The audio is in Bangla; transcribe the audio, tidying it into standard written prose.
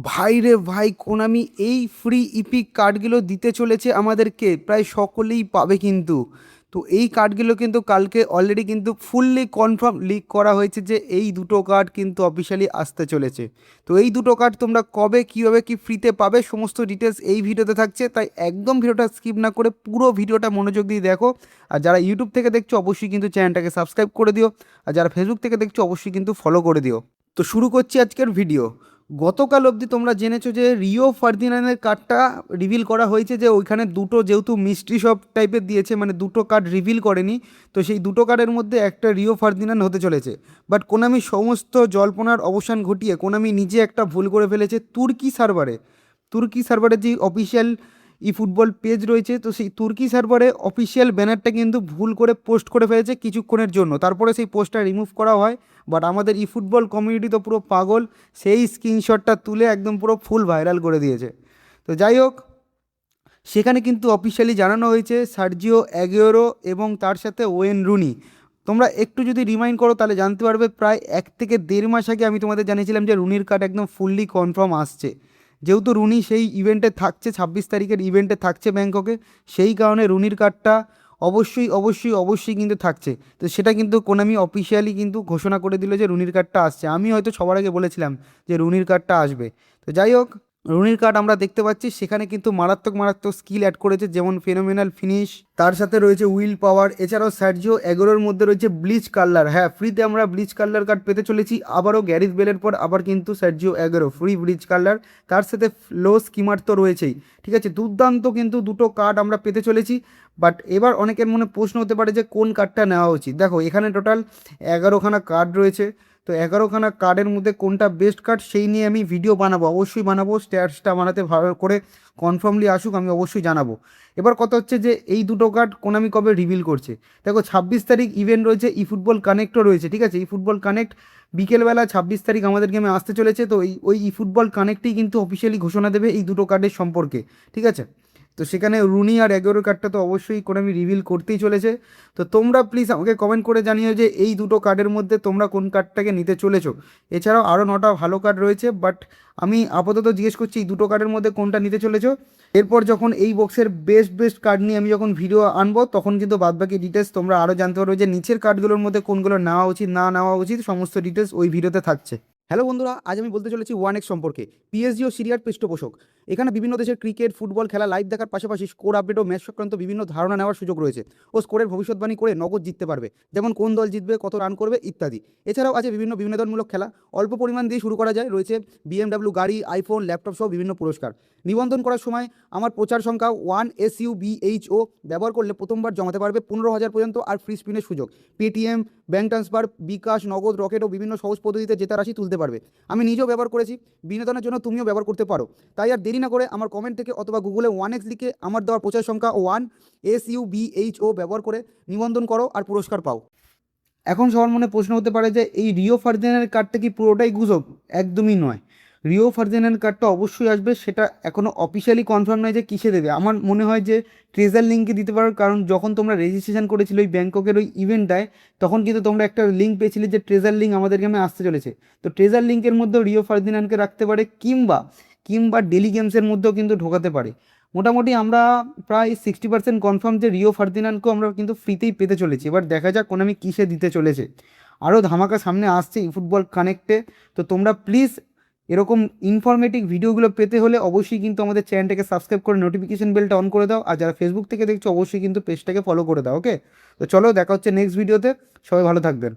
ভাই রে ভাই, কোনামি এই ফ্রি ইপিক কার্ডগুলো দিতে চলেছে আমাদেরকে, প্রায় সকলেই পাবে কিন্তু। তো এই কার্ডগুলো কিন্তু কালকে অলরেডি কিন্তু ফুললি কনফার্ম লিক করা হয়েছে যে এই দুটো কার্ড কিন্তু অফিসিয়ালি আসতে চলেছে। তো এই দুটো কার্ড তোমরা কবে কীভাবে কি ফ্রিতে পাবে সমস্ত ডিটেলস এই ভিডিওতে থাকছে, তাই একদম ভিডিওটা স্কিপ না করে পুরো ভিডিওটা মনোযোগ দিয়ে দেখো। আর যারা ইউটিউব থেকে দেখছো অবশ্যই কিন্তু চ্যানেলটাকে সাবস্ক্রাইব করে দিও, আর যারা ফেসবুক থেকে দেখছো অবশ্যই কিন্তু ফলো করে দিও। তো শুরু করছি আজকের ভিডিও। গতকাল অবধি তোমরা জেনেছো যে রিও ফার্দিনান্ডের কার্ডটা রিভিল করা হয়েছে, যে ওইখানে দুটো যেহেতু মিস্ট্রি শপ টাইপের দিয়েছে, মানে দুটো কার্ড রিভিল করেনি। তো সেই দুটো কার্ডের মধ্যে একটা রিও ফার্দিনান্ড হতে চলেছে। বাট কোনামি সমস্ত জল্পনার অবসান ঘটিয়ে কোনামি নিজে একটা ভুল করে ফেলেছে তুর্কি সার্ভারে যে অফিসিয়াল ই ফুটবল পেজ রয়েছে, তো সেই তুর্কি সার্ভারে অফিসিয়াল ব্যানারটা কিন্তু ভুল করে পোস্ট করে ফেলেছে কিছুক্ষণের জন্য, তারপরে সেই পোস্টটা রিমুভ করা হয়। বাট আমাদের ই ফুটবল কমিউনিটি তো পুরো পাগল, সেই স্ক্রিনশটটা তুলে একদম পুরো ফুল ভাইরাল করে দিয়েছে। তো যাই হোক, সেখানে কিন্তু অফিসিয়ালি জানানো হয়েছে সার্জিও অ্যাগুয়েরো এবং তার সাথে ওয়েন রুনি। তোমরা একটু যদি রিমাইন্ড করো তাহলে জানতে পারবে, প্রায় 1 থেকে 1.5 মাস আগে আমি তোমাদের জানিয়েছিলাম যে রুনির কার্ড একদম ফুললি কনফার্ম আসছে। যেহেতু রুনি সেই ইভেন্টে থাকছে, 26 তারিখের ইভেন্টে থাকছে ব্যাংককে, সেই কারণে রুনির কার্ডটা অবশ্যই অবশ্যই অবশ্যই কিন্তু থাকছে। তো সেটা কিন্তু কোনামি অফিসিয়ালি কিন্তু ঘোষণা করে দিল যে রুনির কার্ডটা আসছে। আমি হয়তো সবার আগে বলেছিলাম যে রুনির কার্ডটা আসবে। তো যাই হোক, রুনির কার্ড আমরা দেখতে পাচ্ছি, সেখানে কিন্তু মারাত্মক মারাত্মক স্কিল অ্যাড করেছে, যেমন ফেনোমেনাল ফিনিশ, তার সাথে রয়েছে উইল পাওয়ার। এছাড়াও সার্জিও এগোরোর মধ্যে রয়েছে ব্লিচ কালার। হ্যাঁ, ফ্রিতে আমরা ব্লিচ কালার কার্ড পেতে চলেছি আবারও, গ্যারিথ বেলের পর আবার কিন্তু সার্জিও এগোরো ফ্রি ব্লিচ কালার। তার সাথে লো স্কিমার তো রয়েছেই। ঠিক আছে, দুর্দান্ত কিন্তু দুটো কার্ড আমরা পেতে চলেছি। বাট এবার অনেকের মনে প্রশ্ন হতে পারে যে কোন কার্ডটা নেওয়া উচিত। দেখো, এখানে টোটাল 11খানা কার্ড রয়েছে। তো 11খানা কার্ডের মধ্যে কোনটা বেস্ট কার্ড সেই নিয়ে আমি ভিডিও বানাবো, অবশ্যই বানাবো। স্ট্যাটসটা বানাতে ভালো করে কনফার্মলি আসুক, আমি অবশ্যই জানাবো। এবার কথা হচ্ছে যে এই দুটো কার্ড কোনামি কবে রিভিল করছে। দেখো, 26 তারিখ ইভেন্ট রয়েছে, ই ফুটবল কানেক্টও রয়েছে। ঠিক আছে, ই ফুটবল কানেক্ট বিকেলবেলা 26 তারিখ আমাদের গেমে আসতে চলেছে। তো ওই ই ফুটবল কানেক্টেই কিন্তু অফিসিয়ালি ঘোষণা দেবে এই দুটো কার্ডের সম্পর্কে। ঠিক আছে, তো সেখানে রুনি আর এগোরো কার্ডটা তো অবশ্যই কোনামি রিভিল করতেই চলেছে। তো তোমরা প্লিজ আমাকে কমেন্ট করে জানিও যে এই দুটো কার্ডের মধ্যে তোমরা কোন কার্ডটাকে নিতে চলেছো। এছাড়াও আরও 9টা ভালো কার্ড রয়েছে, বাট আমি আপাতত জিজ্ঞেস করছি এই দুটো কার্ডের মধ্যে কোনটা নিতে চলেছো। এরপর যখন এই বক্সের বেস্ট বেস্ট কার্ড নিয়ে আমি যখন ভিডিও আনবো, তখন কিন্তু বাদবাকি ডিটেলস তোমরা আরও জানতে পারবে যে নিচের কার্ডগুলোর মধ্যে কোনগুলো নেওয়া উচিত না নেওয়া উচিত, সমস্ত ডিটেলস ওই ভিডিওতে থাকছে। হ্যালো বন্ধুরা, আজ আমি বলতে চলেছি ওয়ান এক্স সম্পর্কে। পিএসজি ও সিরিয়ার পৃষ্ঠপোষক। এখানে বিভিন্ন দেশের ক্রিকেট ফুটবল খেলা লাইভ দেখার পাশাপাশি স্কোর আপডেট ও ম্যাচ সংক্রান্ত বিভিন্ন ধারণা নেওয়ার সুযোগ রয়েছে, ও স্কোরের ভবিষ্যৎবাণী করে নগদ জিততে পারবে, যেমন কোন দল জিতবে, কত রান করবে ইত্যাদি। এছাড়াও আছে বিভিন্ন বিনোদনমূলক খেলা, অল্প পরিমাণ দিয়ে শুরু করা যায়। রয়েছে বিএমডাব্লিউ গাড়ি, আইফোন, ল্যাপটপ সহ বিভিন্ন পুরস্কার। নিবন্ধন করার সময় আমার প্রচার সংখ্যা 1SUBHO ব্যবহার করলে প্রথমবার জমাতে পারবে 15,000 পর্যন্ত আর ফ্রি স্পিনের সুযোগ। পেটিএম, ব্যাঙ্ক ট্রান্সফার, বিকাশ, নগদ, রকেট ও বিভিন্ন সহজ পদ্ধতিতে জেতা রাশি তুলতে পারবে। আমি নিজেও ব্যবহার করেছি, বিনোদনের জন্য তুমিও ব্যবহার করতে পারো। তাই আর দেরি না করে আমার কমেন্ট থেকে অথবা গুগলে 1X লিখে আমার দেওয়ার প্রচার সংখ্যা 1SUBHO ব্যবহার করে নিবন্ধন করো আর পুরস্কার পাও। এখন সবার মনে প্রশ্ন হতে পারে যে এই রিও ফার্দিনান্ডের কার্ডটা কি পুরোটাই গুজব? একদমই নয়। রিও ফার্দিনান্ড কার্ডটা অবশ্যই আসবে, সেটা এখনও অফিসিয়ালি কনফার্ম নয় যে কিসে দেবে। আমার মনে হয় যে ট্রেজার লিঙ্কে দিতে পারো, কারণ যখন তোমরা রেজিস্ট্রেশন করেছিলে ওই ব্যাংককের ওই ইভেন্টটায়, তখন কিন্তু তোমরা একটা লিঙ্ক পেয়েছিলে যে ট্রেজার লিঙ্ক আমাদের গেমে আসতে চলেছে। তো ট্রেজার লিঙ্কের মধ্যেও রিও ফার্দিনান্ডকে রাখতে পারে, কিংবা কিংবা ডেলি গেমসের মধ্যেও কিন্তু ঢোকাতে পারে। মোটামুটি আমরা প্রায় 60% কনফার্ম যে রিও ফার্দিনান্ডকেও আমরা কিন্তু ফ্রিতেই পেতে চলেছি। এবার দেখা যাক কোন আমি কিসে দিতে চলেছে। আরও ধামাকা সামনে আসছে ই ফুটবল কানেক্টে। তো তোমরা প্লিজ এরকম ইনফরমেটিভ ভিডিওগুলো পেতে হলে অবশ্যই কিন্তু আমাদের চ্যানেলটাকে সাবস্ক্রাইব করে নোটিফিকেশন বেলটা অন করে দাও। আর যারা ফেসবুক থেকে দেখছো অবশ্যই কিন্তু পেজটাকে ফলো করে দাও। ওকে, তো চলো দেখা হচ্ছে নেক্সট ভিডিওতে। সবাই ভালো থাকবেন।